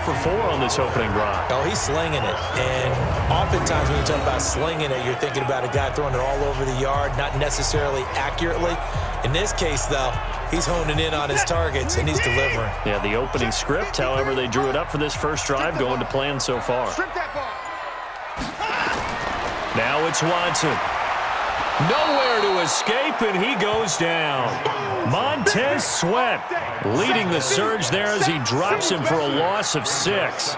for 4 on this opening drive. Oh, he's slinging it. And oftentimes when you talk about slinging it, you're thinking about a guy throwing it all over the yard, not necessarily accurately. In this case, though, he's honing in on his targets, and he's delivering. Yeah, the opening script, however, they drew it up for this first drive, going to plan so far. Now it's Watson. Nowhere to escape, and he goes down. Montez Sweat leading the surge there as he drops him for a loss of 6.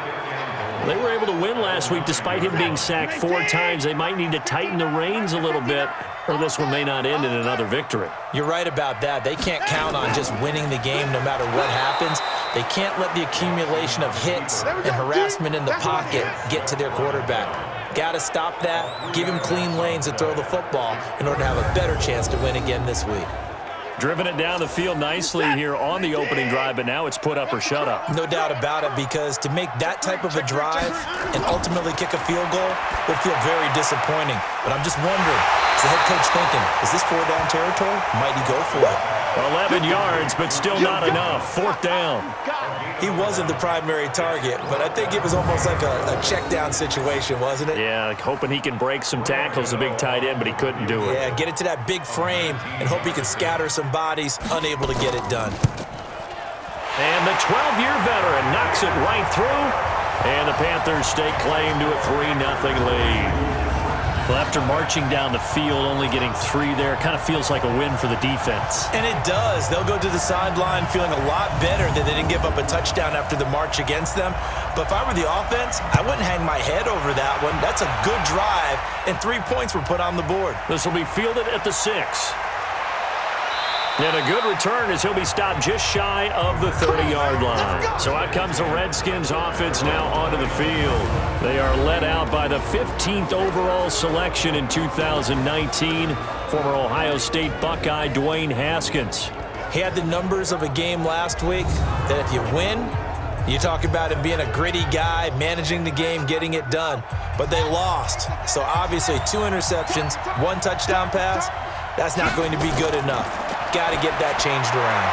They were able to win last week despite him being sacked 4 times. They might need to tighten the reins a little bit, or this one may not end in another victory. You're right about that. They can't count on just winning the game no matter what happens. They can't let the accumulation of hits and harassment in the pocket get to their quarterback. Got to stop that, give him clean lanes to throw the football in order to have a better chance to win again this week. Driven it down the field nicely here on the opening drive, but now it's put up or shut up. No doubt about it, because to make that type of a drive and ultimately kick a field goal would feel very disappointing. But I'm just wondering, is the head coach thinking, is this 4-down territory? Might he go for it? 11 yards, but still not enough. 4th down. He wasn't the primary target, but I think it was almost like a check down situation, wasn't it? Yeah, like hoping he can break some tackles, a big tight end, but he couldn't do it. Yeah, get it to that big frame and hope he can scatter some bodies, unable to get it done. And the 12-year veteran knocks it right through, and the Panthers stake claim to a 3-0 lead. Well, after marching down the field, only getting 3 there, kind of feels like a win for the defense. And it does. They'll go to the sideline feeling a lot better that they didn't give up a touchdown after the march against them. But if I were the offense, I wouldn't hang my head over that one. That's a good drive, and 3 points were put on the board. This will be fielded at the 6. And a good return as he'll be stopped just shy of the 30-yard line. So out comes the Redskins offense now onto the field. They are led out by the 15th overall selection in 2019, former Ohio State Buckeye Dwayne Haskins. He had the numbers of a game last week that if you win, you talk about him being a gritty guy, managing the game, getting it done. But they lost. So obviously 2 interceptions, 1 touchdown pass, that's not going to be good enough. Got to get that changed around.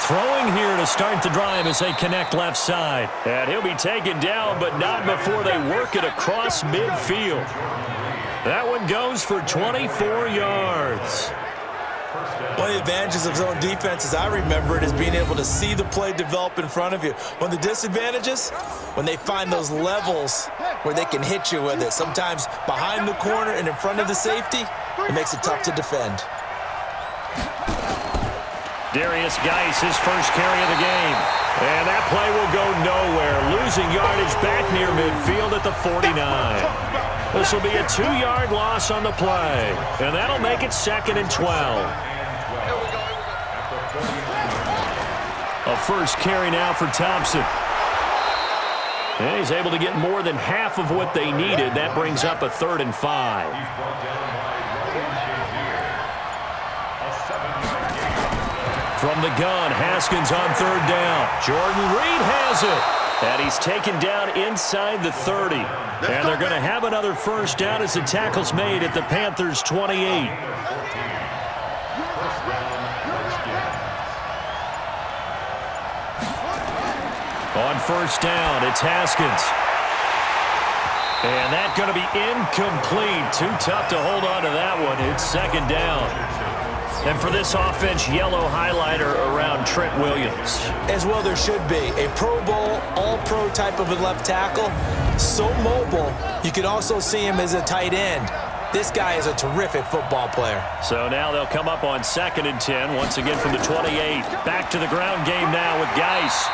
Throwing here to start the drive as they connect left side. And he'll be taken down, but not before they work it across midfield. That one goes for 24 yards. One of the advantages of zone defense, as I remember it, is being able to see the play develop in front of you. One of the disadvantages, when they find those levels where they can hit you with it, sometimes behind the corner and in front of the safety, it makes it tough to defend. Darius Geis, his first carry of the game. And that play will go nowhere. Losing yardage back near midfield at the 49. This will be a 2-yard loss on the play. And that'll make it 2nd and 12. A first carry now for Thompson. And he's able to get more than half of what they needed. That brings up a 3rd and 5. From the gun, Haskins on 3rd down. Jordan Reed has it. And he's taken down inside the 30. And they're going to have another first down as the tackle's made at the Panthers' 28. On first down, it's Haskins. And that's going to be incomplete. Too tough to hold on to that one. It's 2nd down. And for this offense, yellow highlighter around Trent Williams. As well there should be. A Pro Bowl, all-pro type of a left tackle. So mobile, you can also see him as a tight end. This guy is a terrific football player. So now they'll come up on 2nd and 10, once again from the 28. Back to the ground game now with Geis.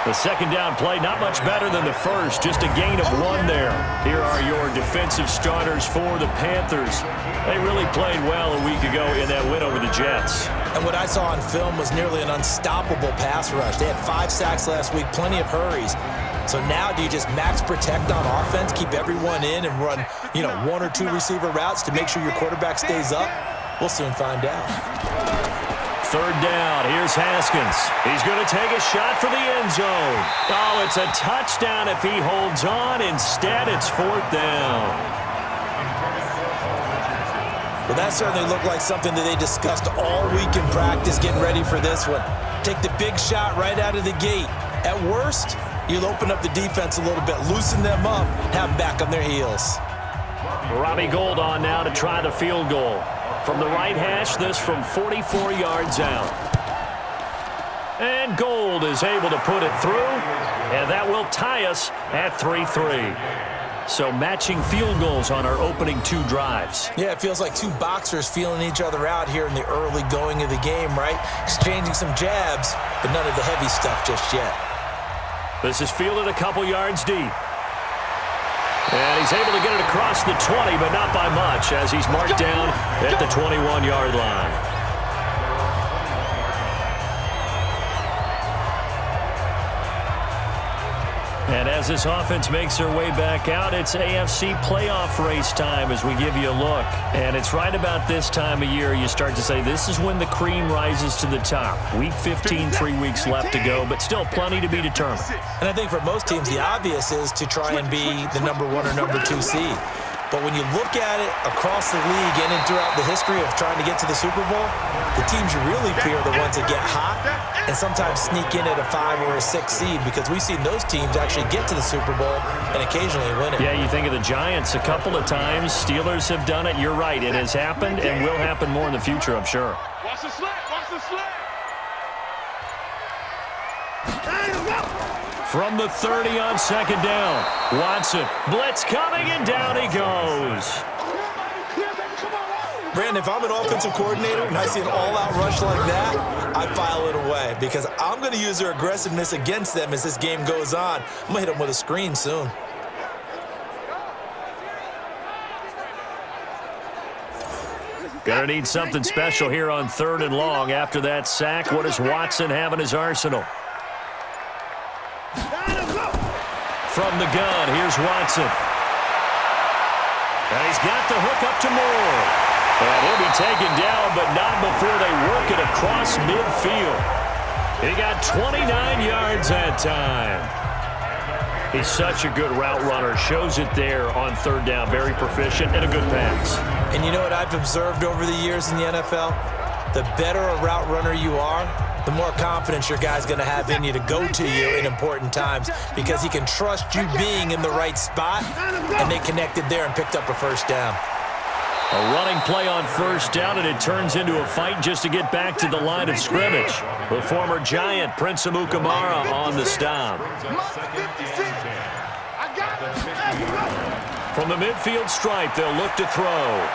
The 2nd down play, not much better than the first, just a gain of 1 there. Here are your defensive starters for the Panthers. They really played well a week ago in that win over the Jets. And what I saw on film was nearly an unstoppable pass rush. They had 5 sacks last week, plenty of hurries. So now do you just max protect on offense, keep everyone in and run, 1 or 2 receiver routes to make sure your quarterback stays up? We'll soon find out. 3rd down, here's Haskins. He's going to take a shot for the end zone. Oh, it's a touchdown if he holds on. Instead, it's 4th down. Well, that certainly looked like something that they discussed all week in practice, getting ready for this one. Take the big shot right out of the gate. At worst, You'll open up the defense a little bit, loosen them up, have them back on their heels. Robbie Gould on now to try the field goal. From the right hash, this from 44 yards out. And Gould is able to put it through, and that will tie us at 3-3. So matching field goals on our opening 2 drives. Yeah, it feels like 2 boxers feeling each other out here in the early going of the game, right? Exchanging some jabs, but none of the heavy stuff just yet. This is fielded a couple yards deep. And he's able to get it across the 20, but not by much, as he's marked down at the 21-yard line. And as this offense makes their way back out, it's AFC playoff race time as we give you a look. And it's right about this time of year you start to say this is when the cream rises to the top. Week 15, 3 weeks left to go, but still plenty to be determined. And I think for most teams, the obvious is to try and be the number 1 or number 2 seed. But when you look at it across the league and throughout the history of trying to get to the Super Bowl, the teams you really fear are the ones that get hot and sometimes sneak in at a 5 or a 6 seed, because we've seen those teams actually get to the Super Bowl and occasionally win it. Yeah, you think of the Giants a couple of times. Steelers have done it. You're right. It has happened and will happen more in the future, I'm sure. Watch the slant. Watch the slant. From the 30 on second down, Watson, blitz coming, and down he goes. Brandon, if I'm an offensive coordinator and I see an all-out rush like that, I file it away because I'm going to use their aggressiveness against them as this game goes on. I'm going to hit them with a screen soon. Gonna need something special here on 3rd and long. After that sack, what does Watson have in his arsenal? From the gun, here's Watson. And he's got the hook up to Moore. And he'll be taken down, but not before they work it across midfield. He got 29 yards that time. He's such a good route runner. Shows it there on 3rd down. Very proficient and a good pass. And you know what I've observed over the years in the NFL? The better a route runner you are, the more confidence your guy's going to have in you to go to you in important times, because he can trust you being in the right spot, and they connected there and picked up a 1st down. A running play on 1st down, and it turns into a fight just to get back to the line of scrimmage. The former Giant, Prince Amukamara, on the stop. From the midfield stripe, they'll look to throw.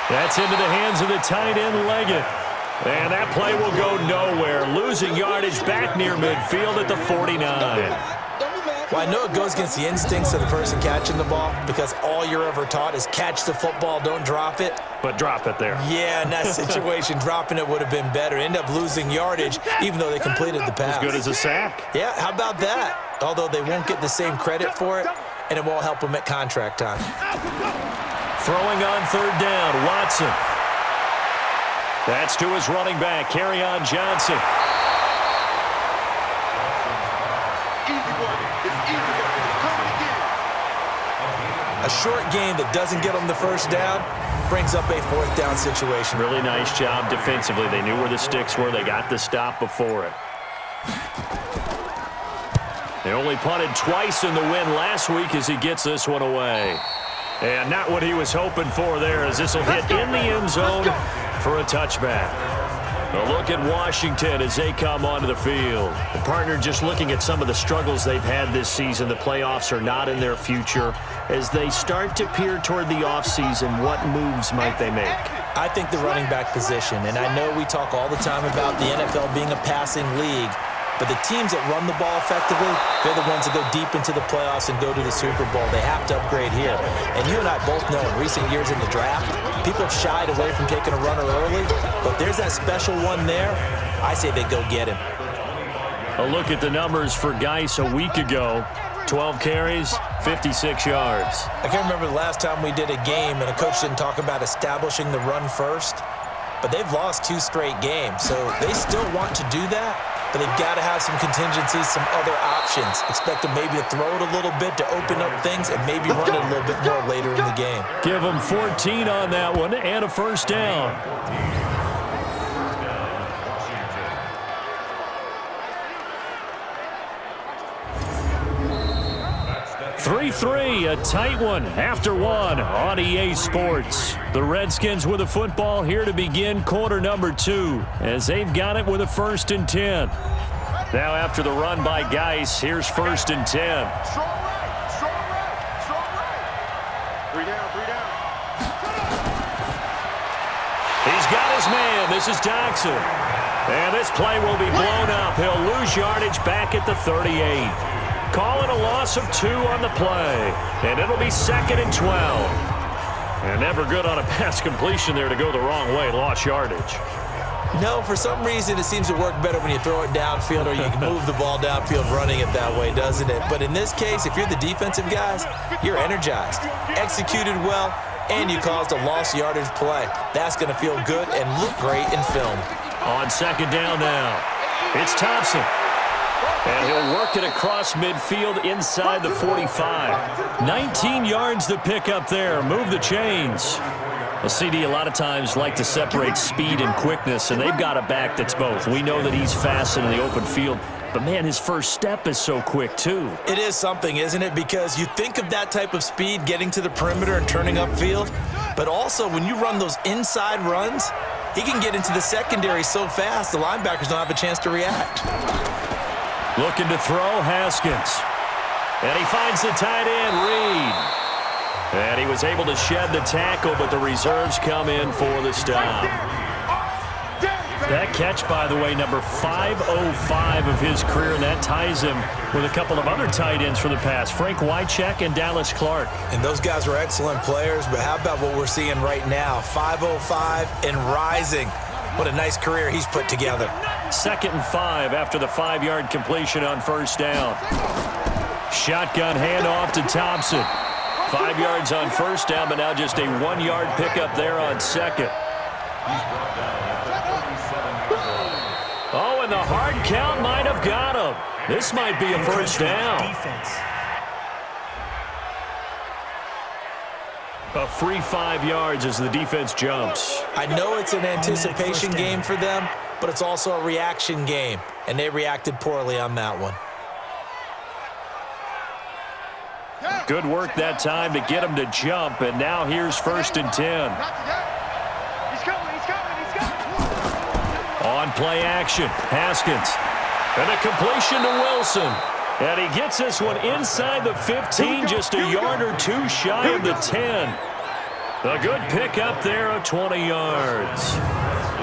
That's into the hands of the tight end, Leggett. And that play will go nowhere. Losing yardage back near midfield at the 49. Well, I know it goes against the instincts of the person catching the ball, because all you're ever taught is catch the football, don't drop it. But drop it there. Yeah, in that situation, dropping it would have been better. End up losing yardage, even though they completed the pass. As good as a sack. Yeah, how about that? Although they won't get the same credit for it, and it won't help them at contract time. Throwing on 3rd down, Watson. That's to his running back, Kerryon Johnson. A short game that doesn't get them the 1st down brings up a 4th down situation. Really nice job defensively. They knew where the sticks were. They got the stop before it. They only punted twice in the win last week as he gets this one away. And not what he was hoping for there, as this will hit in the end zone for a touchback. A look at Washington as they come onto the field. The partner just looking at some of the struggles they've had this season. The playoffs are not in their future. As they start to peer toward the offseason, what moves might they make? I think the running back position, and I know we talk all the time about the NFL being a passing league, but the teams that run the ball effectively, they're the ones that go deep into the playoffs and go to the Super Bowl. They have to upgrade here. And you and I both know in recent years in the draft, people have shied away from taking a runner early, but there's that special one there. I say they go get him. A look at the numbers for Geis a week ago. 12 carries, 56 yards. I can't remember the last time we did a game and a coach didn't talk about establishing the run first, but they've lost 2 straight games, so they still want to do that. But they've got to have some contingencies, some other options. Expect them maybe to throw it a little bit to open up things and maybe run it a little bit more later in the game. Give them 14 on that one and a 1st down. 3-3, a tight one after one on EA Sports. The Redskins with the football here to begin quarter number 2 as they've got it with a 1st and 10. Now after the run by Geis, here's 1st and 10. Strong right, strong right, strong right. 3 down, 3 down. He's got his man. This is Doxson. And this play will be blown up. He'll lose yardage back at the 38. Call it a loss of 2 on the play. And it'll be 2nd and 12. And never good on a pass completion there to go the wrong way. Lost yardage. No, for some reason it seems to work better when you throw it downfield or you can move the ball downfield running it that way, doesn't it? But in this case, if you're the defensive guys, you're energized, executed well, and you caused a lost yardage play. That's going to feel good and look great in film. On 2nd down now, it's Thompson. And he'll work it across midfield inside the 45. 19 yards to pick up there. Move the chains. Well, CD, a lot of times like to separate speed and quickness, and they've got a back that's both. We know that he's fast in the open field, but, man, his first step is so quick, too. It is something, isn't it? Because you think of that type of speed getting to the perimeter and turning upfield, but also when you run those inside runs, he can get into the secondary so fast the linebackers don't have a chance to react. Looking to throw, Haskins. And he finds the tight end, Reed. And he was able to shed the tackle, but the reserves come in for the stop. That catch, by the way, number 505 of his career, and that ties him with a couple of other tight ends for the past, Frank Wycheck and Dallas Clark. And those guys were excellent players, but how about what we're seeing right now? 505 and rising. What a nice career he's put together. 2nd and 5 after the 5-yard completion on 1st down. Shotgun handoff to Thompson. 5 yards on 1st down, but now just a 1-yard pickup there on 2nd. Oh, and the hard count might have got him. This might be a 1st down. A free 5 yards as the defense jumps. I know it's an anticipation game for them, but it's also a reaction game, and they reacted poorly on that one. Good work that time to get him to jump, and now here's 1st and 10. He's coming, he's coming, he's coming. On play action, Haskins. And a completion to Wilson. And he gets this one inside the 15, just a yard or 2 shy of the 10. A good pickup there of 20 yards.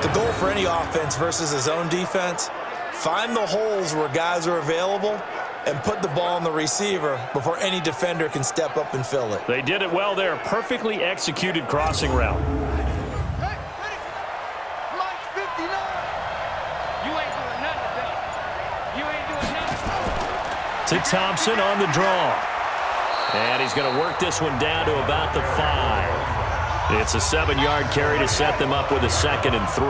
The goal for any offense versus his own defense, find the holes where guys are available and put the ball on the receiver before any defender can step up and fill it. They did it well there. Perfectly executed crossing route. Hey, Mike 59. You ain't doing nothing, though. You ain't doing nothing. To Thompson on the draw. And he's going to work this one down to about the 5. It's a 7-yard carry to set them up with a 2nd and 3.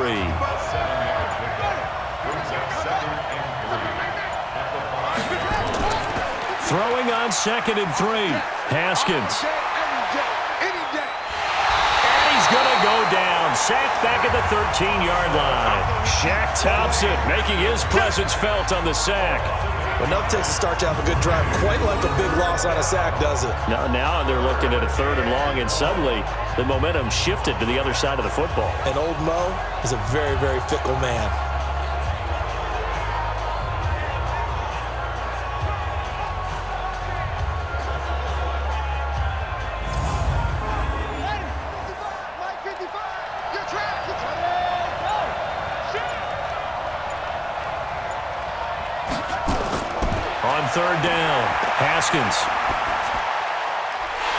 Throwing on 2nd and 3. Haskins. And he's going to go down. Sacked back at the 13-yard line. Shaq Thompson making his presence felt on the sack. Well, enough takes a start to have a good drive. Quite like a big loss on a sack, does it? Now they're looking at a 3rd and long, and suddenly the momentum shifted to the other side of the football. And old Mo is a very, very fickle man. On 3rd down, Haskins.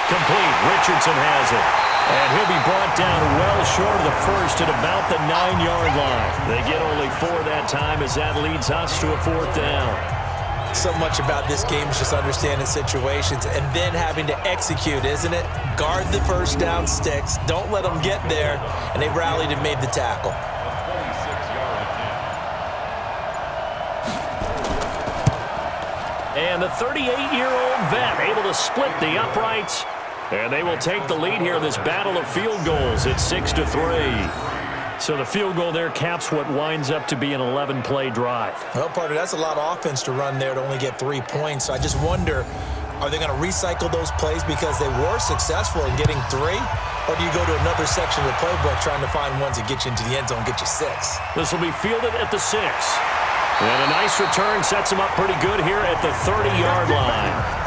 Complete. Richardson has it. And he'll be brought down well short of the 1st at about the 9-yard line. They get only 4 that time as that leads us to a 4th down. So much about this game is just understanding situations and then having to execute, isn't it? Guard the 1st down sticks. Don't let them get there. And they rallied and made the tackle. And the 38-year-old vet able to split the uprights. And they will take the lead here in this battle of field goals at 6-3. So the field goal there caps what winds up to be an 11-play drive. Well, partner, that's a lot of offense to run there to only get 3 points. So I just wonder, Are they going to recycle those plays because they were successful in getting 3? Or do you go to another section of the playbook trying to find ones that get you into the end zone, get you 6? This will be fielded at the 6. And a nice return sets him up pretty good here at the 30-yard line.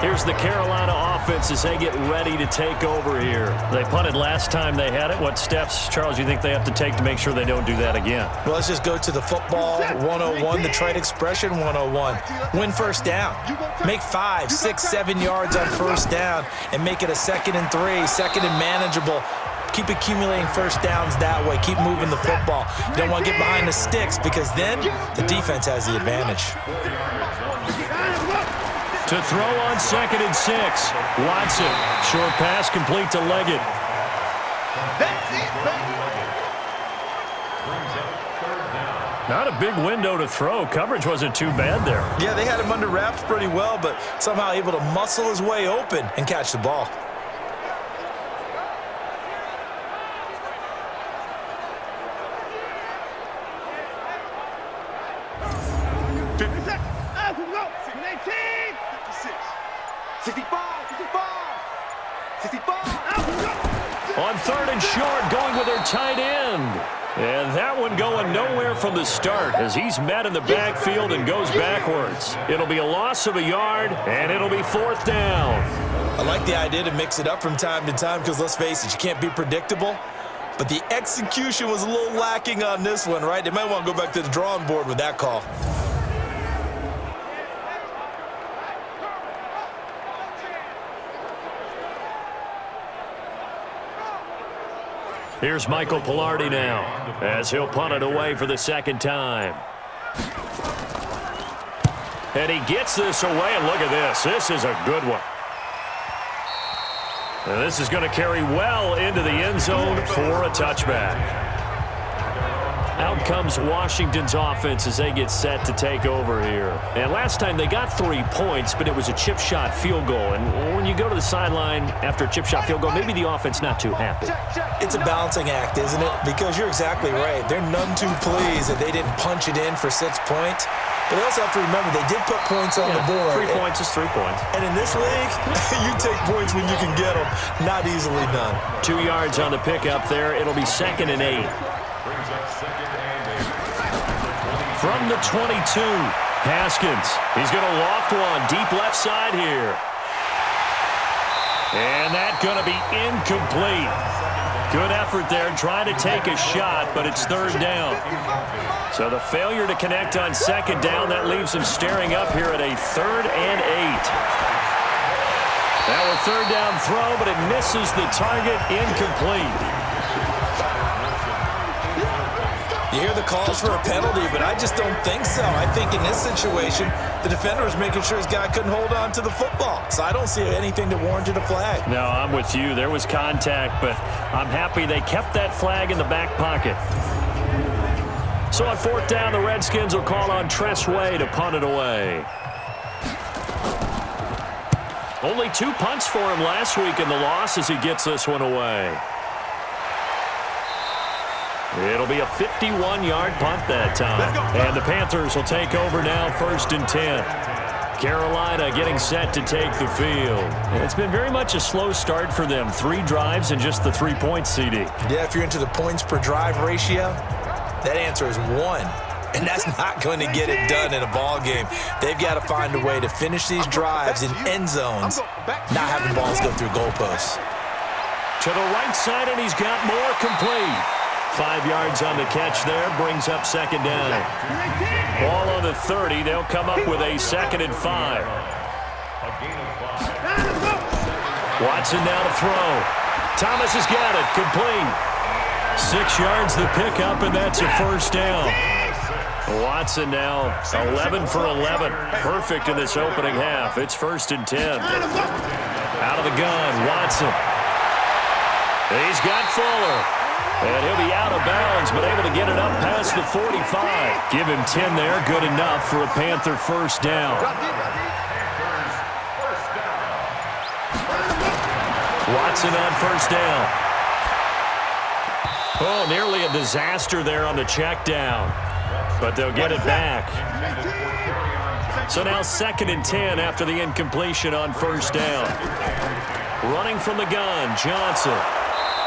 Here's the Carolina offense as they get ready to take over here. They punted last time they had it. What steps, Charles, you think they have to take to make sure they don't do that again? Well, let's just go to the football 101, the trade expression 101. Win first down. Make 5, 6, 7 yards on first down and make it a 2nd and 3, 2nd and manageable. Keep accumulating first downs that way. Keep moving the football. You don't want to get behind the sticks because then the defense has the advantage. To throw on 2nd and 6. Watson. Short pass complete to Leggett. Not a big window to throw. Coverage wasn't too bad there. Yeah, they had him under wraps pretty well, but somehow able to muscle his way open and catch the ball. On 3rd and short, going with their tight end. And that one going nowhere from the start as he's met in the backfield and goes backwards. It'll be a loss of a yard, and it'll be 4th down. I like the idea to mix it up from time to time because, let's face it, you can't be predictable. But the execution was a little lacking on this one, right? They might want to go back to the drawing board with that call. Here's Michael Pilardi now as he'll punt it away for the 2nd time. And he gets this away, and look at this. This is a good one. And this is going to carry well into the end zone for a touchback. Out comes Washington's offense as they get set to take over here. And last time they got 3 points, but it was a chip shot field goal. And when you go to the sideline after a chip shot field goal, maybe the offense not too happy. It's a balancing act, isn't it? Because you're exactly right. They're none too pleased that they didn't punch it in for 6 points. But they also have to remember they did put points on the board. 3 points is 3 points. And in this league, you take points when you can get them. Not easily done. 2 yards on the pickup there. It'll be 2nd and 8. From the 22, Haskins. He's going to loft one deep left side here. And that's going to be incomplete. Good effort there trying to take a shot, but it's 3rd down. So the failure to connect on 2nd down, that leaves him staring up here at a 3rd and 8. Now a 3rd down throw, but it misses the target, incomplete. You hear the calls for a penalty, but I just don't think so. I think in this situation, the defender was making sure his guy couldn't hold on to the football. So I don't see anything that warranted a flag. No, I'm with you. There was contact, but I'm happy they kept that flag in the back pocket. So on 4th down, the Redskins will call on Tress Way to punt it away. Only 2 punts for him last week in the loss as he gets this one away. It'll be a 51-yard punt that time. And the Panthers will take over now, 1st and 10. Carolina getting set to take the field. It's been very much a slow start for them. 3 drives and just the 3 points, CD. Yeah, if you're into the points per drive ratio, that answer is 1. And that's not going to get it done in a ball game. They've got to find a way to finish these drives in end zones, not having balls go through goalposts. To the right side, and he's got more complete. 5 yards on the catch there, brings up 2nd down. Ball on the 30, they'll come up with a 2nd and 5. Watson now to throw. Thomas has got it, complete. 6 yards the pickup, and that's a 1st down. Watson now 11 for 11. Perfect in this opening half. It's 1st and 10. Out of the gun, Watson. He's got Fuller. And he'll be out of bounds, but able to get it up past the 45. Give him 10 there, good enough for a Panther 1st down. Watson on 1st down. Oh, nearly a disaster there on the check down. but they'll get it back. So now 2nd and 10 after the incompletion on 1st down. Running from the gun, Johnson.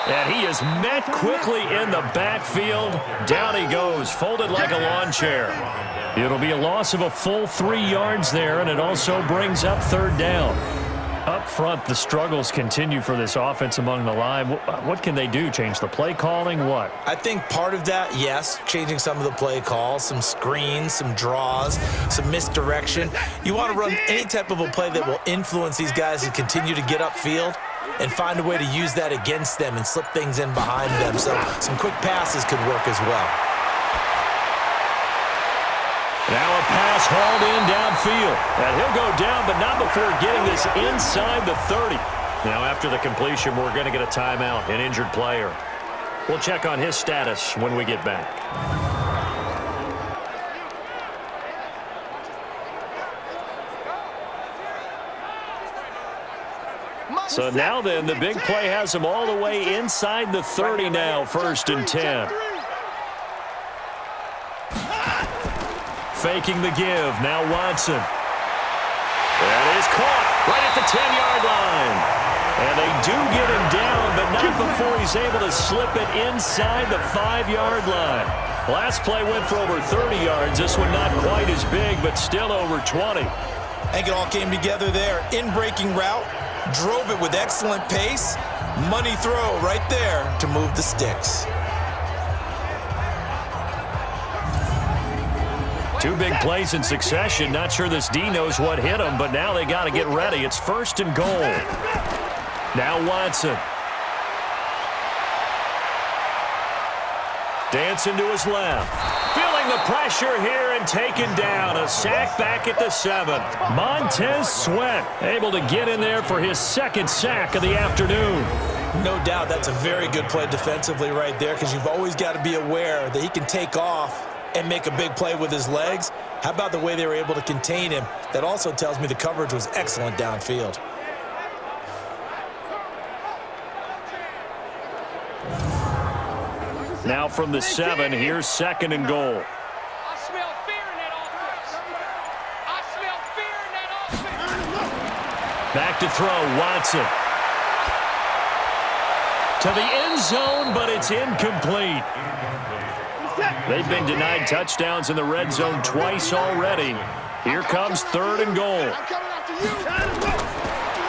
And he is met quickly in the backfield. Down he goes, folded like a lawn chair. It'll be a loss of a full 3 yards there, and it also brings up 3rd down. Up front, the struggles continue for this offense among the line. What can they do? Change the play calling? What? I think part of that, yes, changing some of the play calls, some screens, some draws, some misdirection. You want to run any type of a play that will influence these guys to continue to get upfield and find a way to use that against them and slip things in behind them. So some quick passes could work as well. Now a pass hauled in downfield. And he'll go down, but not before getting this inside the 30. Now after the completion, we're going to get a timeout, an injured player. We'll check on his status when we get back. So now then, the big play has him all the way inside the 30 now, 1st and 10. Faking the give. Now Watson. That is caught right at the 10-yard line. And they do get him down, but not before he's able to slip it inside the 5-yard line. Last play went for over 30 yards. This one not quite as big, but still over 20. I think it all came together there. In-breaking route, drove it with excellent pace. Money throw right there to move the sticks. 2 big plays in succession. Not sure this D knows what hit him, but now they got to get ready. It's 1st and goal. Now Watson. Dancing to his left. Feeling the pressure here and taken down. A sack back at the 7. Montez Sweat able to get in there for his 2nd sack of the afternoon. No doubt that's a very good play defensively right there, because you've always got to be aware that he can take off and make a big play with his legs. How about the way they were able to contain him? That also tells me the coverage was excellent downfield. Now from the 7, here's 2nd and goal. I smell fear in that offense. I smell fear in that offense. Back to throw, Watson. To the end zone, but it's incomplete. They've been denied touchdowns in the red zone twice already. Here comes 3rd and goal.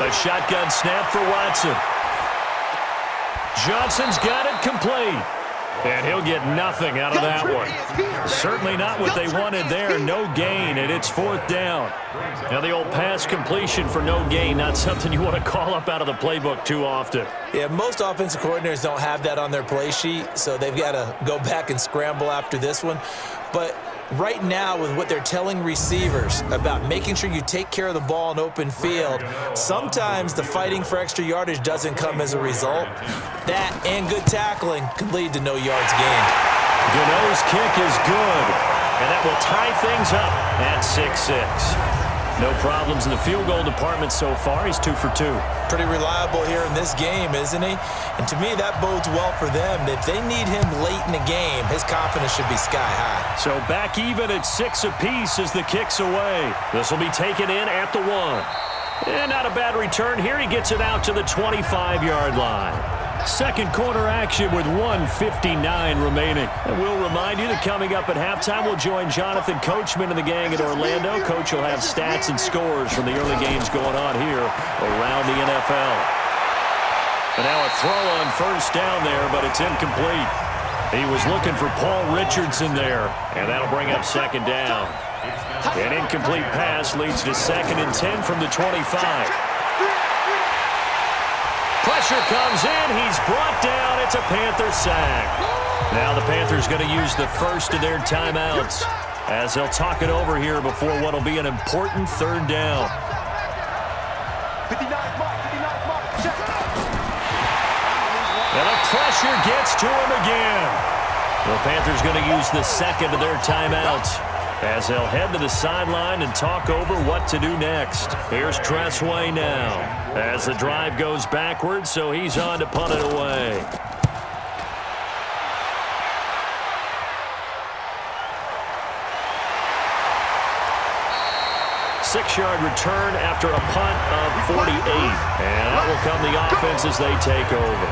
A shotgun snap for Watson. Johnson's got it complete. And he'll get nothing out of that one. Certainly not what they wanted there. No gain, and it's 4th down. Now the old pass completion for no gain, not something you want to call up out of the playbook too often. Yeah, most offensive coordinators don't have that on their play sheet, so they've got to go back and scramble after this one. But right now, with what they're telling receivers about making sure you take care of the ball in open field, sometimes the fighting for extra yardage doesn't come as a result. That and good tackling can lead to no yards gained. Gano's kick is good, and that will tie things up at 6-6. No problems in the field goal department so far. He's 2 for 2. Pretty reliable here in this game, isn't he? And to me, that bodes well for them. If they need him late in the game, his confidence should be sky high. So back even at 6 apiece as the kick's away. This will be taken in at the 1. And not a bad return here. He gets it out to the 25-yard line. Second quarter action with 1:59 remaining. And we'll remind you that coming up at halftime, we'll join Jonathan Coachman and the gang in Orlando. Coach will have stats and scores from the early games going on here around the NFL. And now a throw on 1st down there, but it's incomplete. He was looking for Paul Richardson there, and that'll bring up 2nd down. An incomplete pass leads to 2nd and 10 from the 25. Pressure comes in. He's brought down. It's a Panther sack. Now the Panthers going to use the first of their timeouts as they'll talk it over here before what will be an important 3rd down. 59 mark, 59 mark, check. And the pressure gets to him again. The Panthers going to use the 2nd of their timeouts as they'll head to the sideline and talk over what to do next. Here's Tressway now as the drive goes backwards, so he's on to punt it away. 6-yard return after a punt of 48. And that will come the offense as they take over.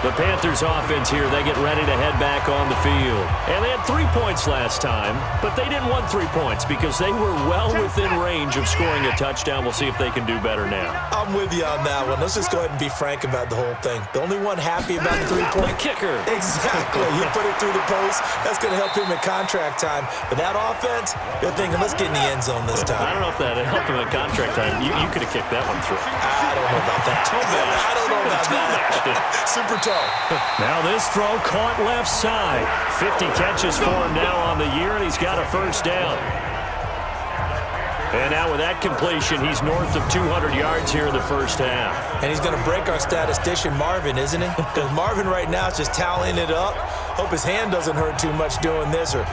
The Panthers offense here, they get ready to head back on the field. And they had 3 points last time, but they didn't want 3 points because they were well within range of scoring a touchdown. We'll see if they can do better now. I'm with you on that one. Let's just go ahead and be frank about the whole thing. The only one happy about the 3-point kicker. Exactly. You put it through the post. That's going to help him at contract time. But that offense, they're thinking, let's get in the end zone this time. I don't know if that helped him at contract time. You could have kicked that one through. I don't know about that. I don't know about that. Super tough. Now this throw caught left side. 50 catches for him now on the year, and he's got a first down. And now with that completion, he's north of 200 yards here in the first half. And he's going to break our statistician Marvin, isn't he? Because Marvin right now is just tallying it up. Hope his hand doesn't hurt too much doing this or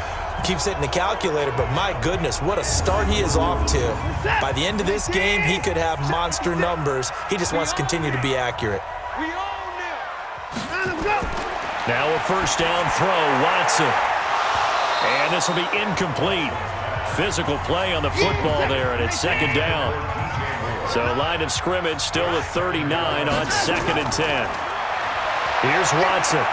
keeps hitting the calculator. But my goodness, what a start he is off to. By the end of this game, he could have monster numbers. He just wants to continue to be accurate. Now a first down throw, Watson. And this will be incomplete. Physical play on the football there, and it's second down. So line of scrimmage still at 39 on 2nd and 10. Here's Watson.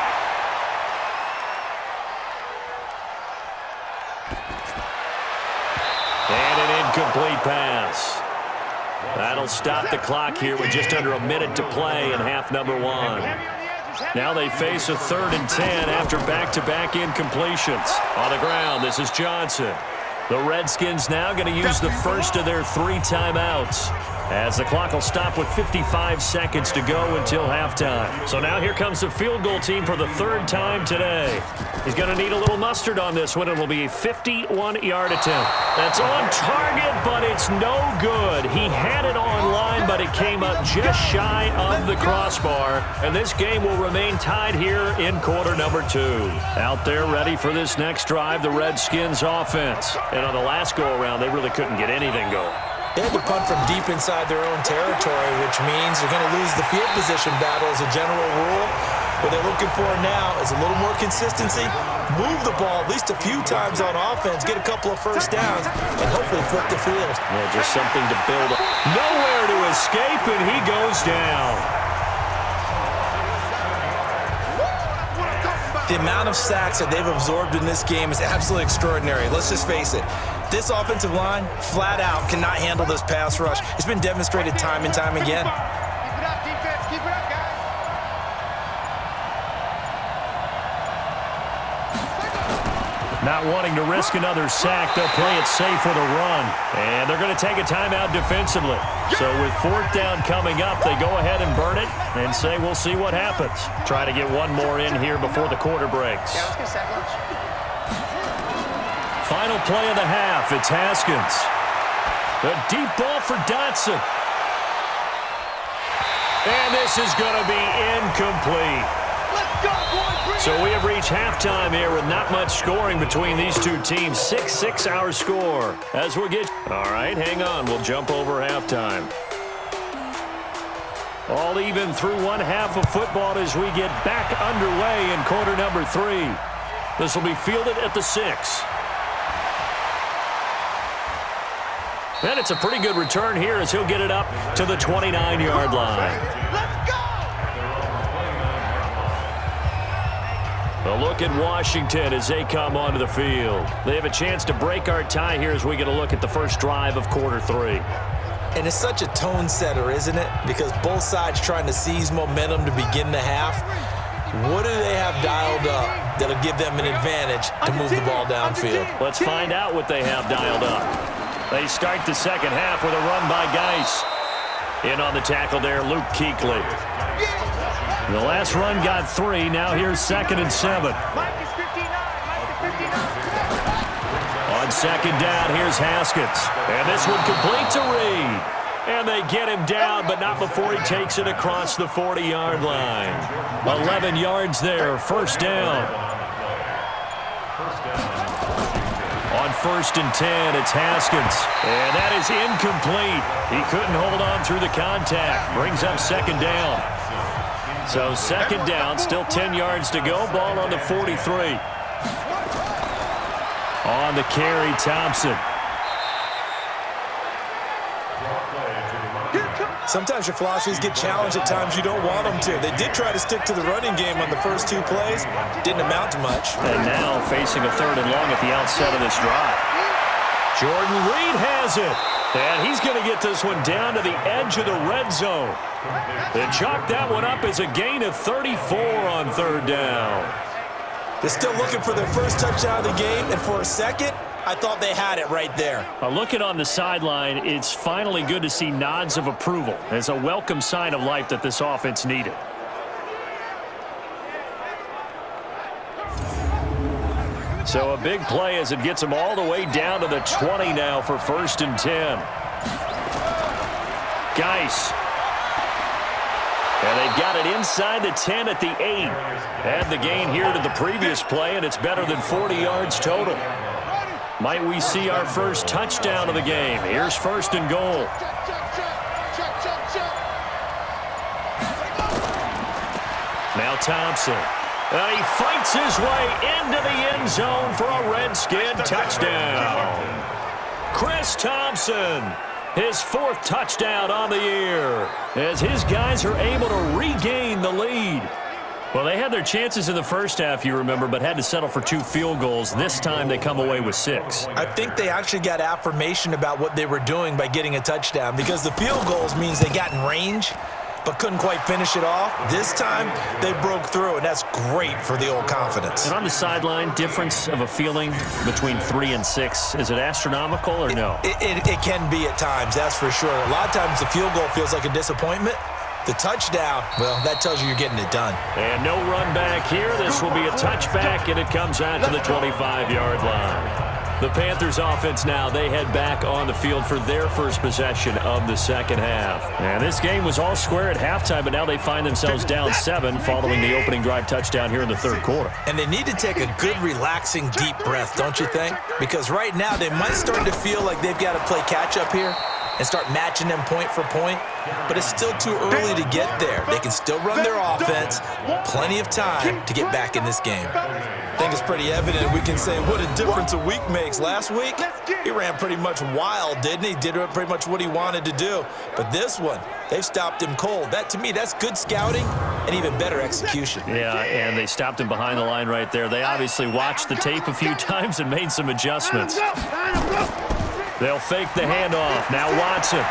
And an incomplete pass. That'll stop the clock here with just under a minute to play in half number 1. Now they face a 3rd and 10 after back-to-back incompletions. On the ground, this is Johnson. The Redskins now going to use the first of their 3 timeouts, as the clock will stop with 55 seconds to go until halftime. So now here comes the field goal team for the 3rd time today. He's going to need a little mustard on this one. It will be a 51-yard attempt. That's on target, but it's no good. He had it on line, but it came up just shy of the crossbar. And this game will remain tied here in quarter number 2. Out there ready for this next drive, the Redskins offense. And on the last go-around, they really couldn't get anything going. They had to punt from deep inside their own territory, which means they're going to lose the field position battle as a general rule. What they're looking for now is a little more consistency, move the ball at least a few times on offense, get a couple of first downs, and hopefully flip the field. Well, just something to build up. Nowhere to escape, and he goes down. The amount of sacks that they've absorbed in this game is absolutely extraordinary. Let's just face it. This offensive line, flat out, cannot handle this pass rush. It's been demonstrated time and time again. Keep it up, defense. Keep it up, guys. Not wanting to risk another sack, they'll play it safe with a run. And they're going to take a timeout defensively. So with 4th down coming up, they go ahead and burn it and say we'll see what happens. Try to get one more in here before the quarter breaks. Yeah, let's get sack lunch. Final play of the half, it's Haskins. The deep ball for Dotson. And this is going to be incomplete. Let's go, boys. So we have reached halftime here with not much scoring between these two teams. 6-6 our score. As we get... All right, hang on. We'll jump over halftime. All even through one half of football as we get back underway in quarter number 3. This will be fielded at the 6. And it's a pretty good return here as he'll get it up to the 29-yard line. Let's go! A look at Washington as they come onto the field. They have a chance to break our tie here as we get a look at the first drive of quarter 3. And it's such a tone setter, isn't it? Because both sides trying to seize momentum to begin the half. What do they have dialed up that'll give them an advantage to move the ball downfield? Let's find out what they have dialed up. They start the second half with a run by Geis. In on the tackle there, Luke Kuechly. The last run got 3. Now here's 2nd and 7. Mike is 59. Mike is 59. On second down, here's Haskins. And this one complete to Reed. And they get him down, but not before he takes it across the 40-yard line. 11 yards there, first down. On 1st and 10, it's Haskins. And that is incomplete. He couldn't hold on through the contact. Brings up second down. So second down, still 10 yards to go. Ball on the 43. On the carry, Thompson. Sometimes your philosophies get challenged at times you don't want them to. They did try to stick to the running game on the first 2 plays. Didn't amount to much. And now facing a 3rd and long at the outset of this drive. Jordan Reed has it. And he's going to get this one down to the edge of the red zone. They chalk that one up as a gain of 34 on 3rd down. They're still looking for their first touchdown of the game, and for a second, I thought they had it right there. Looking on the sideline, it's finally good to see nods of approval as a welcome sign of life that this offense needed. So a big play as it gets them all the way down to the 20 now for 1st and 10. Geis. And they've got it inside the 10 at the 8. Add the gain here to the previous play, and it's better than 40 yards total. Might we see our first touchdown of the game? Here's 1st and goal. Now Thompson. And he fights his way into the end zone for a Redskin touchdown. Chris Thompson, his 4th touchdown on the year, as his guys are able to regain the lead. Well, they had their chances in the first half, you remember, but had to settle for 2 field goals. This time they come away with 6. I think they actually got affirmation about what they were doing by getting a touchdown, because the field goals means they got in range but couldn't quite finish it off. This time, they broke through, and that's great for the old confidence. And on the sideline, difference of a feeling between 3 and 6, is it astronomical or no? It can be at times, that's for sure. A lot of times the field goal feels like a disappointment. The touchdown, well, that tells you you're getting it done. And no run back here. This will be a touchback, and it comes out to the 25-yard line. The Panthers offense now, they head back on the field for their first possession of the second half. And this game was all square at halftime, but now they find themselves down 7 following the opening drive touchdown here in the 3rd quarter. And they need to take a good, relaxing, deep breath, don't you think? Because right now they might start to feel like they've got to play catch-up here and start matching them point for point. But it's still too early to get there. They can still run their offense. Plenty of time to get back in this game. I think it's pretty evident. We can say what a difference a week makes. Last week, he ran pretty much wild, didn't he? Did pretty much what he wanted to do. But this one, they've stopped him cold. That, to me, that's good scouting and even better execution. Yeah, and they stopped him behind the line right there. They obviously watched the tape a few times and made some adjustments. They'll fake the handoff. Now Watson.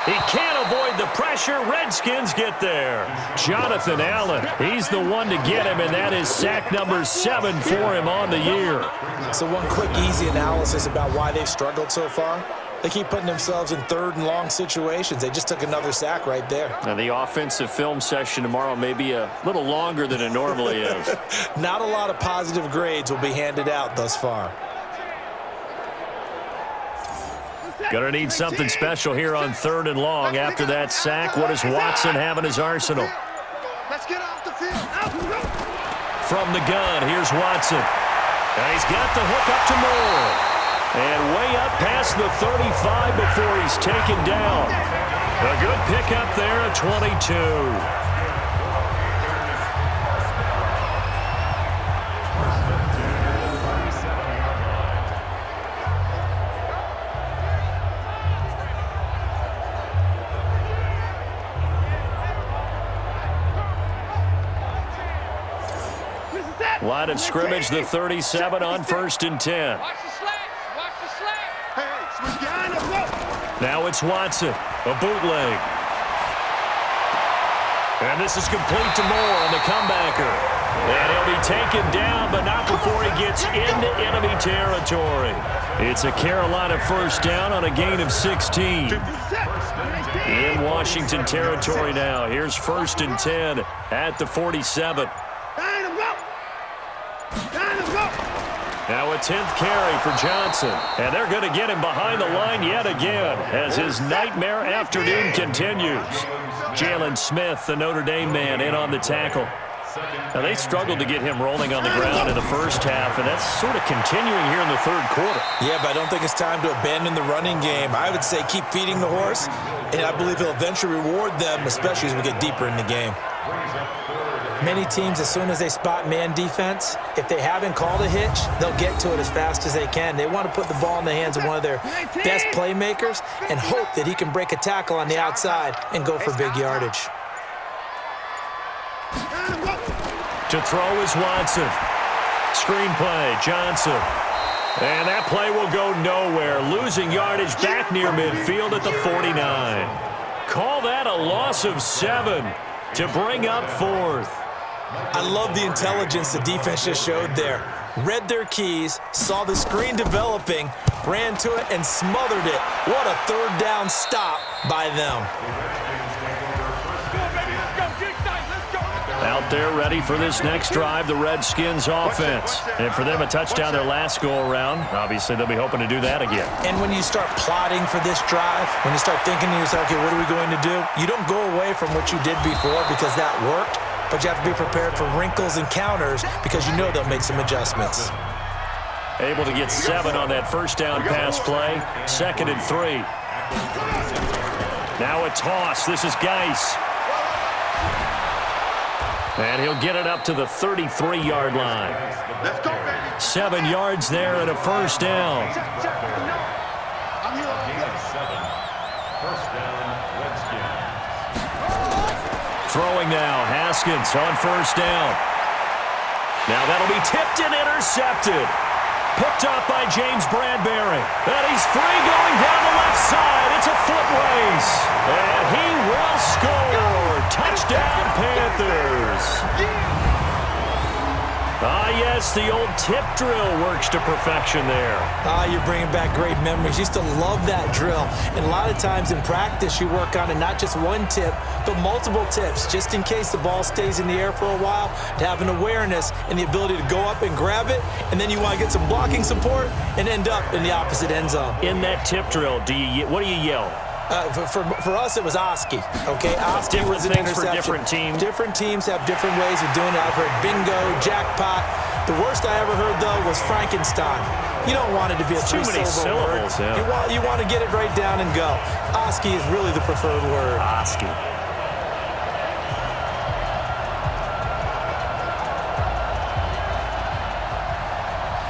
He can't avoid the pressure. Redskins get there. Jonathan Allen, he's the one to get him, and that is sack number 7 for him on the year. So one quick, easy analysis about why they've struggled so far. They keep putting themselves in 3rd and long situations. They just took another sack right there. Now the offensive film session tomorrow may be a little longer than it normally is. Not a lot of positive grades will be handed out thus far. Gonna need something special here on 3rd and long. After that sack, what does Watson have in his arsenal? Let's get off the field. From the gun, here's Watson. And he's got the hook up to Moore. And way up past the 35 before he's taken down. A good pickup there at 22. Line of scrimmage, the 37 on 1st and 10. Watch the slack. Watch the slack. Hey, switch behind us. Go. Now it's Watson, a bootleg. And this is complete to Moore on the comebacker. And he'll be taken down, but not before he gets into enemy territory. It's a Carolina first down on a gain of 16. In Washington territory now. Here's 1st and 10 at the 47. Now a 10th carry for Johnson. And they're going to get him behind the line yet again as his nightmare afternoon continues. Jalen Smith, the Notre Dame man, in on the tackle. Now they struggled to get him rolling on the ground in the first half, and that's sort of continuing here in the 3rd quarter. Yeah, but I don't think it's time to abandon the running game. I would say keep feeding the horse, and I believe he'll eventually reward them, especially as we get deeper in the game. Many teams, as soon as they spot man defense, if they haven't called a hitch, they'll get to it as fast as they can. They want to put the ball in the hands of one of their best playmakers and hope that he can break a tackle on the outside and go for big yardage. To throw is Watson. Screenplay, Johnson. And that play will go nowhere. Losing yardage back near midfield at the 49. Call that a loss of 7 to bring up 4th. I love the intelligence the defense just showed there. Read their keys, saw the screen developing, ran to it, and smothered it. What a third down stop by them. Out there ready for this next drive, the Redskins offense. And for them, a touchdown their last go-around. Obviously, they'll be hoping to do that again. And when you start plotting for this drive, when you start thinking to yourself, okay, what are we going to do? You don't go away from what you did before because that worked, but you have to be prepared for wrinkles and counters because you know they'll make some adjustments. Able to get 7 on that first down pass play. 2nd and 3. Now a toss. This is Geis. And he'll get it up to the 33-yard line. 7 yards there and a first down. Throwing now, Haskins on first down. Now that'll be tipped and intercepted. Picked up by James Bradbury. And he's free going down the left side. It's a foot race. And he will score. Touchdown, Panthers. Ah, yes, the old tip drill works to perfection there. Ah, you're bringing back great memories. Used to love that drill. And a lot of times in practice, you work on it, not just one tip, but multiple tips, just in case the ball stays in the air for a while, to have an awareness and the ability to go up and grab it, and then you want to get some blocking support and end up in the opposite end zone. In that tip drill, what do you yell? For us, it was Oski, okay? Oski was an interception. For different teams. Different teams have different ways of doing it. I've heard bingo, jackpot. The worst I ever heard, though, was Frankenstein. You don't want it to be a three-syllable word. Yeah. You want to get it right down and go. Oski is really the preferred word. Oski.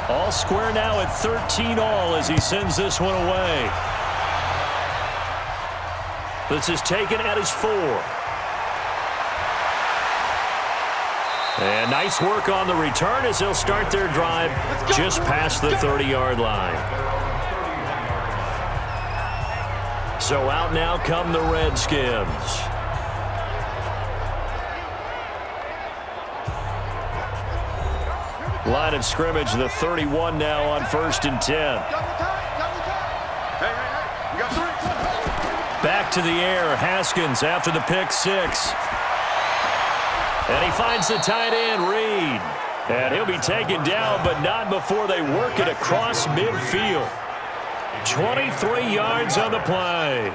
All square now at 13 all as he sends this one away. This is taken at his 4. And nice work on the return as they'll start their drive just past the 30-yard line. So out now come the Redskins. Line of scrimmage, the 31 now on 1st and 10. Back to the air, Haskins after the pick 6. And he finds the tight end, Reed. And he'll be taken down, but not before they work it across midfield. 23 yards on the play.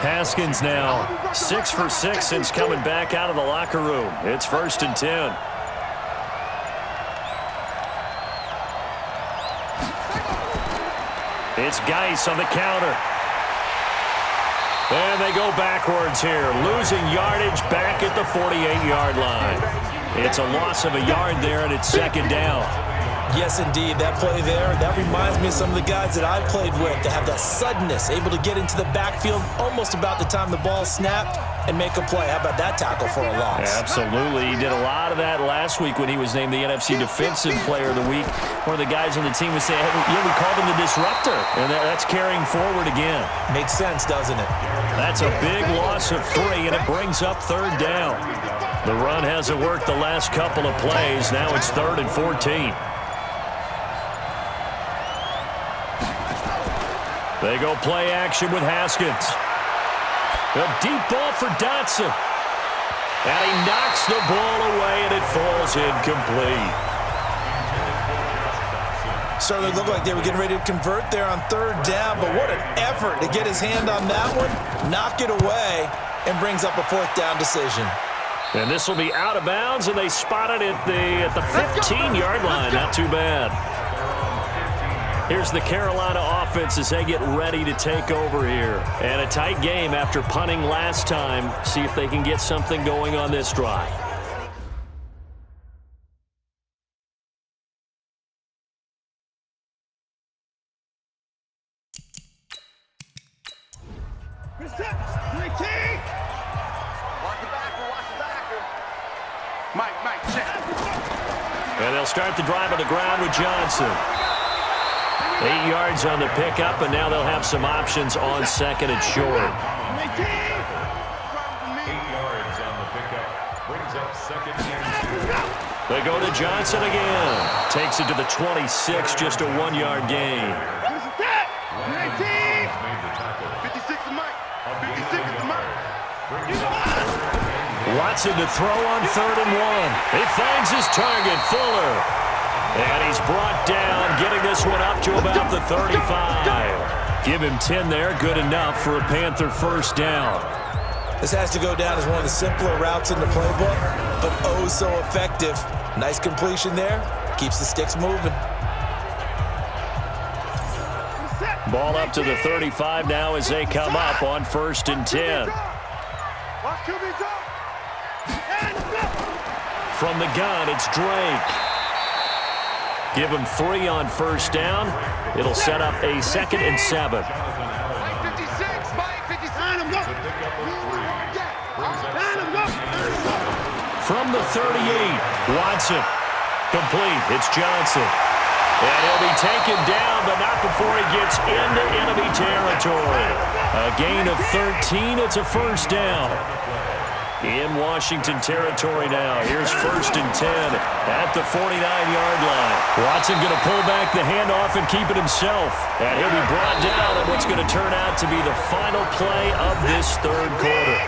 Haskins now 6 for 6 since coming back out of the locker room. It's 1st and 10. It's Geis on the counter. And they go backwards here, losing yardage back at the 48-yard line. It's a loss of a yard there, and it's 2nd down. Yes, indeed. That play there, that reminds me of some of the guys that I played with that have that suddenness, able to get into the backfield almost about the time the ball snapped and make a play. How about that tackle for a loss? Absolutely. He did a lot of that last week when he was named the NFC Defensive Player of the Week. One of the guys on the team was saying, hey, we called him the disruptor, and that's carrying forward again. Makes sense, doesn't it? That's a big loss of 3, and it brings up 3rd down. The run hasn't worked the last couple of plays. Now it's 3rd and 14. They go play action with Haskins. A deep ball for Dotson. And he knocks the ball away, and it falls incomplete. Certainly looked like they were getting ready to convert there on 3rd down, but what an effort to get his hand on that one, knock it away, and brings up a 4th down decision. And this will be out of bounds, and they spot it at the 15-yard line. Not too bad. Here's the Carolina offense as they get ready to take over here. And a tight game after punting last time. See if they can get something going on this drive. Mike, check. And they'll start the drive on the ground with Johnson. 8 yards on the pickup, and now they'll have some options on second and short. 8 yards on the pickup. Brings up second and 2. They go to Johnson again. Takes it to the 26, just a 1-yard gain. 56 to Mike. 56 to Mike. Watson to throw on 3rd and 1. He finds his target, Fuller. And he's brought down, getting this one up to about the 35. Give him 10 there, good enough for a Panther first down. This has to go down as one of the simpler routes in the playbook, but oh so effective. Nice completion there. Keeps the sticks moving. Ball up to the 35 now as they come up on 1st and 10. From the gun, it's Drake. Give him 3 on 1st down. It'll set up a 2nd and 7. From the 38, Watson. Complete. It's Johnson. And he'll be taken down, but not before he gets into enemy territory. A gain of 13. It's a first down. In Washington territory now. Here's 1st and 10 at the 49-yard line. Watson going to pull back the handoff and keep it himself. And he'll be brought down at what's going to turn out to be the final play of this 3rd quarter.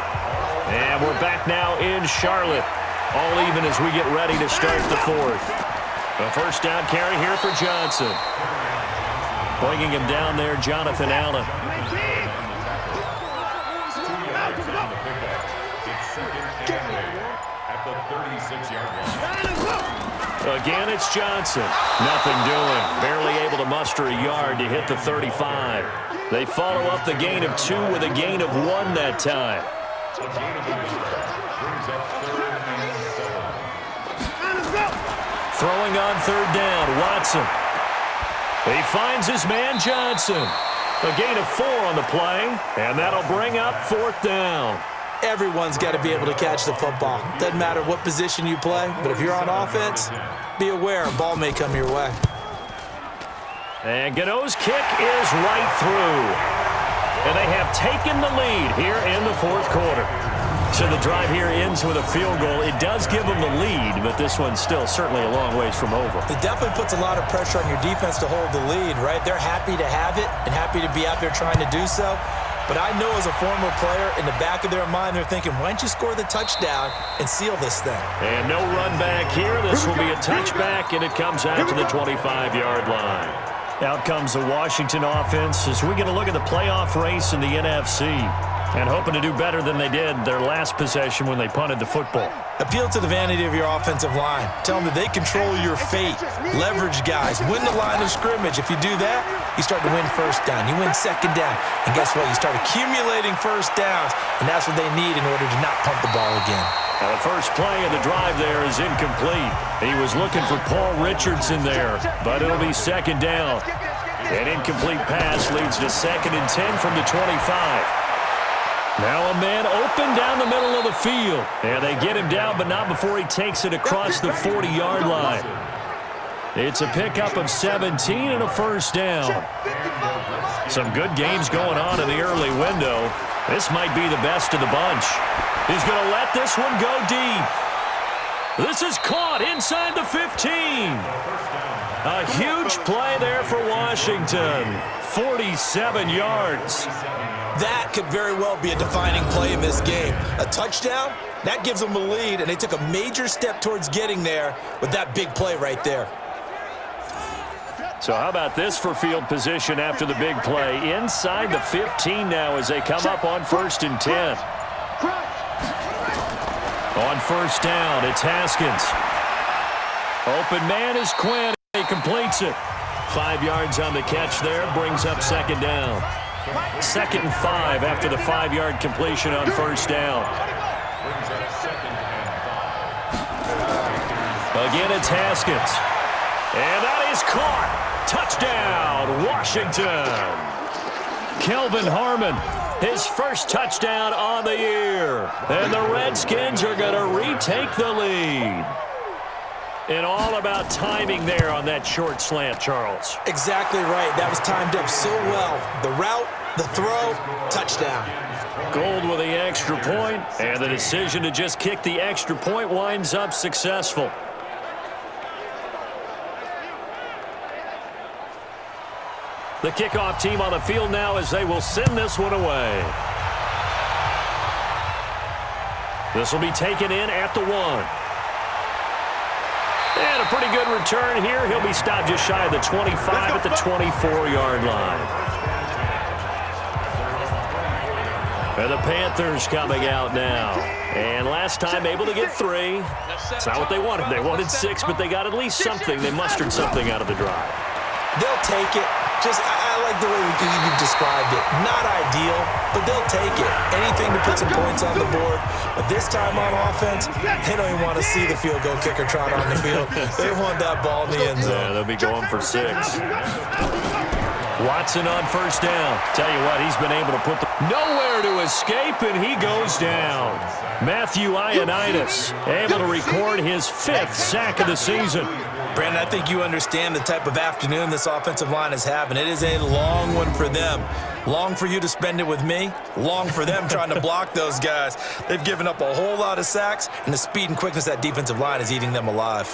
And we're back now in Charlotte. All even as we get ready to start the 4th. A first down carry here for Johnson. Bringing him down there, Jonathan Allen. Again, it's Johnson. Nothing doing. Barely able to muster a yard to hit the 35. They follow up the gain of 2 with a gain of 1 that time. Throwing on 3rd down, Watson. He finds his man, Johnson. A gain of 4 on the play, and that'll bring up 4th down. Everyone's got to be able to catch the football. Doesn't matter what position you play, but if you're on offense, be aware a ball may come your way. And Gano's kick is right through. And they have taken the lead here in the 4th quarter. So the drive here ends with a field goal. It does give them the lead, but this one's still certainly a long ways from over. It definitely puts a lot of pressure on your defense to hold the lead, right? They're happy to have it and happy to be out there trying to do so. But I know as a former player, in the back of their mind, they're thinking, why don't you score the touchdown and seal this thing? And no run back here. This will be a touchback, and it comes out to the 25-yard line. Out comes the Washington offense as we get a look at the playoff race in the NFC. And hoping to do better than they did their last possession when they punted the football. Appeal to the vanity of your offensive line. Tell them that they control your fate. Leverage guys. Win the line of scrimmage. If you do that, you start to win 1st down. You win 2nd down. And guess what? You start accumulating 1st downs. And that's what they need in order to not punt the ball again. Now the first play of the drive there is incomplete. He was looking for Paul Richardson there, but it'll be 2nd down. An incomplete pass leads to 2nd and 10 from the 25. Now a man open down the middle of the field. And they get him down, but not before he takes it across the 40-yard line. It's a pickup of 17 and a first down. Some good games going on in the early window. This might be the best of the bunch. He's going to let this one go deep. This is caught inside the 15. A huge play there for Washington. 47 yards. That could very well be a defining play in this game. A touchdown, that gives them a lead, and they took a major step towards getting there with that big play right there. So how about this for field position after the big play? Inside the 15 now as they come up on 1st and 10. On 1st down, it's Haskins. Open man is Quinn. He completes it. 5 yards on the catch there, brings up 2nd down. 2nd and 5 after the 5-yard completion on 1st down. Again, it's Haskins. And that is caught. Touchdown, Washington. Kelvin Harmon. His first touchdown on the year. And the Redskins are going to retake the lead. And all about timing there on that short slant, Charles. Exactly right. That was timed up so well. The route, the throw, touchdown. Gold with the extra point, and the decision to just kick the extra point winds up successful. The kickoff team on the field now as they will send this one away. This will be taken in at the 1. And a pretty good return here. He'll be stopped just shy of the 25 at the 24-yard line. And the Panthers coming out now. And last time able to get 3. It's not what they wanted. They wanted 6, but they got at least something. They mustered something out of the drive. They'll take it. I like the way you've described it. Not ideal, but they'll take it. Anything to put some points on the board. But this time on offense, they don't even want to see the field goal kicker trot on the field. They want that ball in the end zone. Yeah, they'll be going for 6. Watson on first down. Tell you what, he's been able to put the nowhere to escape, and he goes down. Matthew Ioannidis able to record his 5th sack of the season. Brandon, I think you understand the type of afternoon this offensive line is having. It is a long one for them. Long for you to spend it with me. Long for them trying to block those guys. They've given up a whole lot of sacks, and the speed and quickness of that defensive line is eating them alive.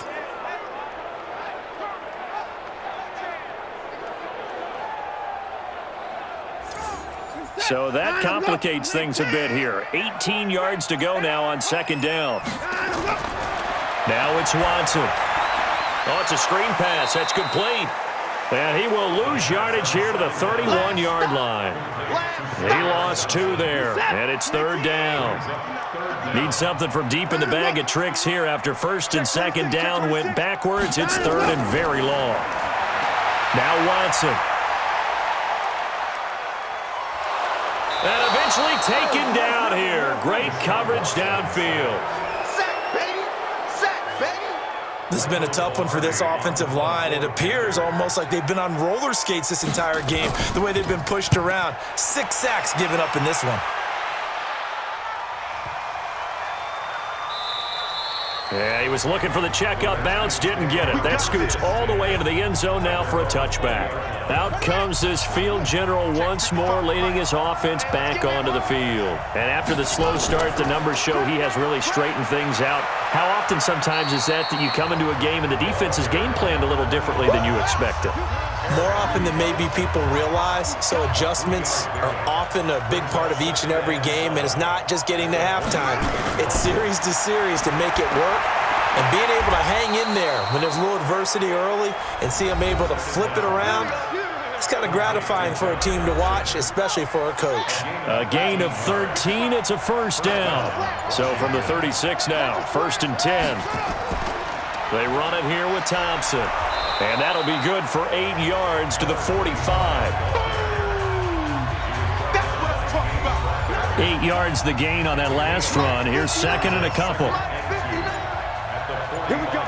So that complicates things a bit here. 18 yards to go now on second down. Now it's Watson. Oh, it's a screen pass. That's complete. And he will lose yardage here to the 31-yard line. He lost 2 there, and it's third down. Need something from deep in the bag of tricks here after first and second down went backwards. It's third and very long. Now Watson. And eventually taken down here. Great coverage downfield. This has been a tough one for this offensive line. It appears almost like they've been on roller skates this entire game, the way they've been pushed around. 6 sacks given up in this one. Yeah, he was looking for the checkup bounce, didn't get it. That scoots all the way into the end zone now for a touchback. Out comes this field general once more, leading his offense back onto the field. And after the slow start, the numbers show he has really straightened things out. How often sometimes is that you come into a game and the defense is game planned a little differently than you expected? More often than maybe people realize, so adjustments are often a big part of each and every game, and it's not just getting to halftime. It's series to series to make it work, and being able to hang in there when there's a little adversity early and see them able to flip it around, it's kind of gratifying for a team to watch, especially for a coach. A gain of 13, it's a first down. So from the 36 now, first and 10. They run it here with Thompson. And that'll be good for 8 yards to the 45. 8 yards the gain on that last run. Here's second and a couple. Here we go.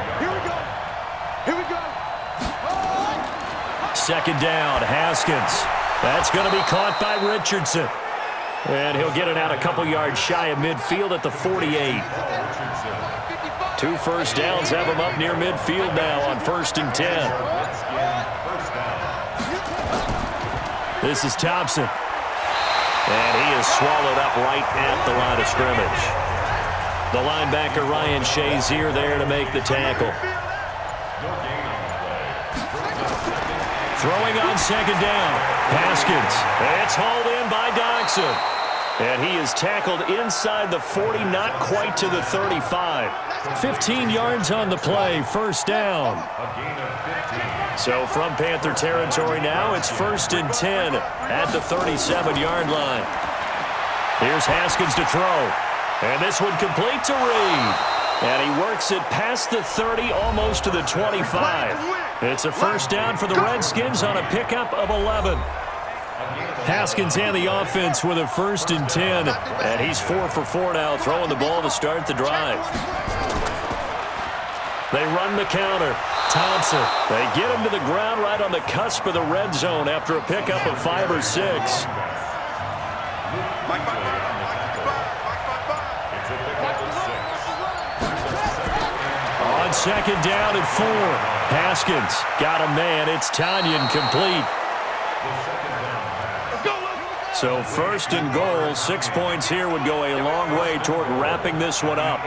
Second down, Haskins. That's going to be caught by Richardson. And he'll get it out a couple yards shy of midfield at the 48. 2 first downs have him up near midfield now on first and 10. This is Thompson. And he is swallowed up right at the line of scrimmage. The linebacker Ryan Shazier there to make the tackle. Throwing on second down. Haskins. It's hauled in by Doxson. And he is tackled inside the 40, not quite to the 35. 15 yards on the play, first down. So from Panther territory now, it's first and 10 at the 37-yard line. Here's Haskins to throw. And this one complete to Reed. And he works it past the 30, almost to the 25. It's a first down for the Redskins on a pickup of 11. Haskins and the offense with a first and 10. And he's 4 for 4 now, throwing the ball to start the drive. They run the counter. Thompson. They get him to the ground right on the cusp of the red zone after a pickup of 5 or 6. On second down and 4. Haskins got a man. It's Tanyan complete. So first and goal, 6 points here would go a long way toward wrapping this one up.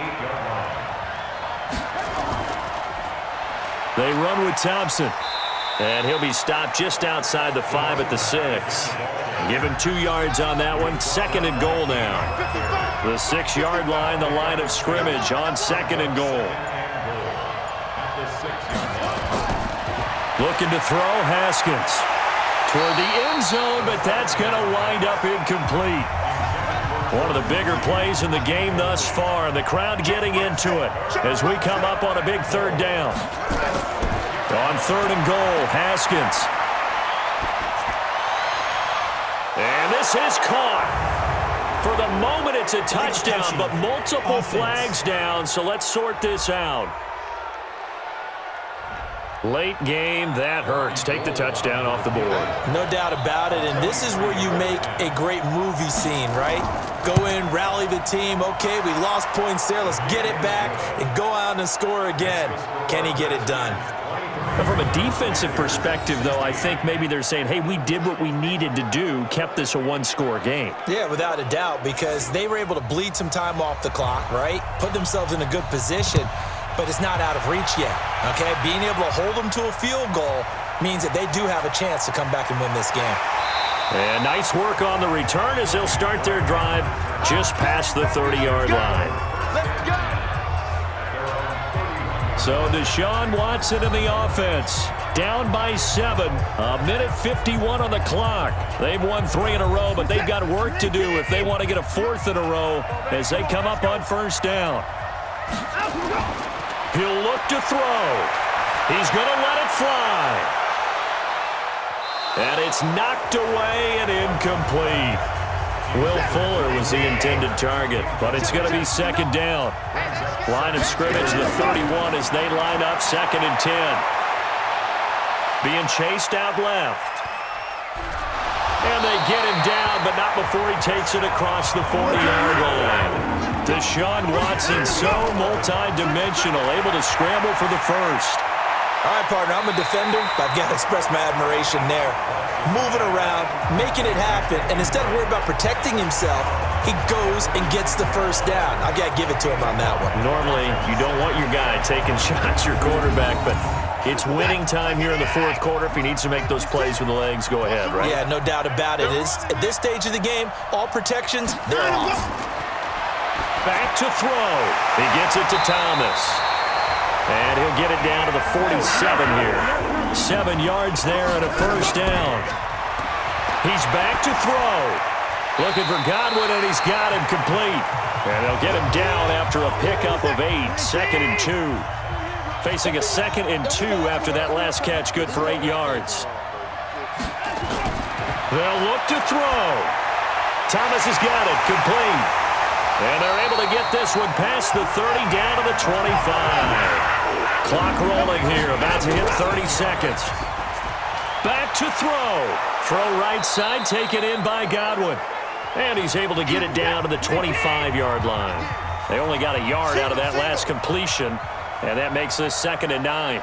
They run with Thompson. And he'll be stopped just outside the 5 at the 6. Give him 2 yards on that one. Second and goal now. The 6-yard line, the line of scrimmage on second and goal. Looking to throw, Haskins. Toward the end zone, but that's going to wind up incomplete. One of the bigger plays in the game thus far. The crowd getting into it as we come up on a big third down. On third and goal, Haskins. And this is caught. For the moment, it's a touchdown, but multiple flags down, so let's sort this out. Late game, that hurts. Take the touchdown off the board. No doubt about it, and this is where you make a great movie scene, right? Go in, rally the team. Okay, we lost points there. Let's get it back and go out and score again. Can he get it done? From a defensive perspective, though, I think maybe they're saying, hey, we did what we needed to do, kept this a one-score game. Yeah, without a doubt, because they were able to bleed some time off the clock, right? Put themselves in a good position, but it's not out of reach yet, okay? Being able to hold them to a field goal means that they do have a chance to come back and win this game. And nice work on the return as they'll start their drive just past the 30-yard line. Let's go. So Deshaun Watson in the offense. Down by 7. A minute 51 on the clock. They've won 3 in a row, but they've got work to do if they want to get a 4th in a row as they come up on first down. He'll look to throw. He's going to let it fly. And it's knocked away and incomplete. Will Fuller was the intended target, but it's going to be second down. Line of scrimmage, the 31 as they line up second and 10. Being chased out left. And they get him down, but not before he takes it across the 40-yard line. Deshaun Watson, so multi-dimensional, able to scramble for the first. All right, partner, I'm a defender, but I've got to express my admiration there. Moving around, making it happen, and instead of worrying about protecting himself, he goes and gets the first down. I've got to give it to him on that one. Normally, you don't want your guy taking shots, your quarterback, but it's winning time here in the fourth quarter. If he needs to make those plays with the legs, go ahead, right? Yeah, no doubt about it. At this stage of the game, all protections, they're off. Back to throw. He gets it to Thomas. And he'll get it down to the 47 here. 7 yards there and a first down. He's back to throw. Looking for Godwin, and he's got him complete. And they'll get him down after a pickup of 8. Second and 2. Facing a second and 2 after that last catch. Good for 8 yards. They'll look to throw. Thomas has got it. Complete. And they're able to get this one past the 30 down to the 25. Clock rolling here, about to hit 30 seconds. Back to throw. Throw right side, taken in by Godwin. And he's able to get it down to the 25-yard line. They only got a yard out of that last completion, and that makes this second and 9.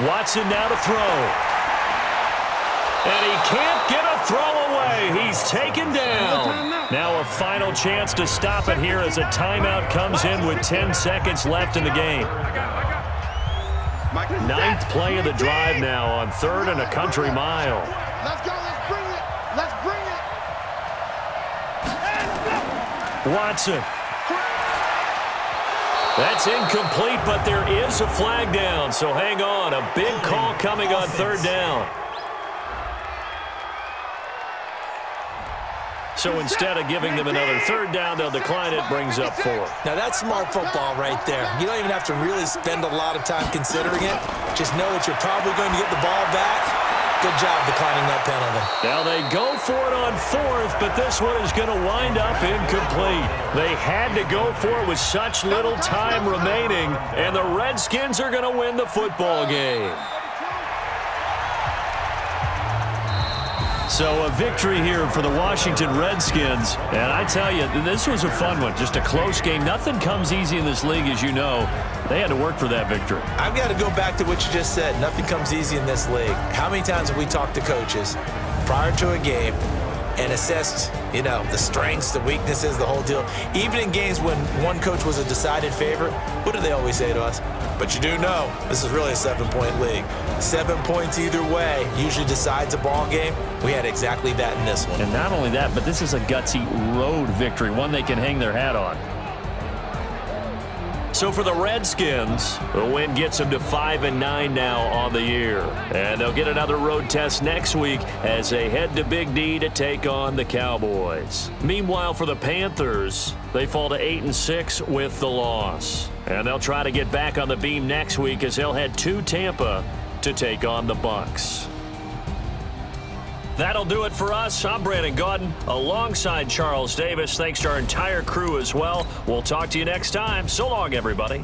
Watson now to throw. And he can't get a throw away. He's taken down. Now a final chance to stop it here as a timeout comes in with 10 seconds left in the game. 9th play of the drive now on 3rd and a country mile. Let's go. Let's bring it. Let's bring it. Watson. That's incomplete, but there is a flag down, so hang on. A big call coming on 3rd down. So instead of giving them another 3rd down, they'll decline it, brings up 4. Now that's smart football right there. You don't even have to really spend a lot of time considering it. Just know that you're probably going to get the ball back. Good job declining that penalty. Now they go for it on 4th, but this one is going to wind up incomplete. They had to go for it with such little time remaining, and the Redskins are going to win the football game. So a victory here for the Washington Redskins. And I tell you, this was a fun one. Just a close game. Nothing comes easy in this league, as you know. They had to work for that victory. I've got to go back to what you just said. Nothing comes easy in this league. How many times have we talked to coaches prior to a game and assessed, the strengths, the weaknesses, the whole deal? Even in games when one coach was a decided favorite, what do they always say to us? But you do know this is really a 7-point league. 7 points either way usually decides a ball game. We had exactly that in this one. And not only that, but this is a gutsy road victory, one they can hang their hat on. So for the Redskins, the win gets them to 5-9 now on the year. And they'll get another road test next week as they head to Big D to take on the Cowboys. Meanwhile, for the Panthers, they fall to 8-6 with the loss. And they'll try to get back on the beam next week as they'll head to Tampa to take on the Bucs. That'll do it for us. I'm Brandon Gaudin alongside Charles Davis. Thanks to our entire crew as well. We'll talk to you next time. So long, everybody.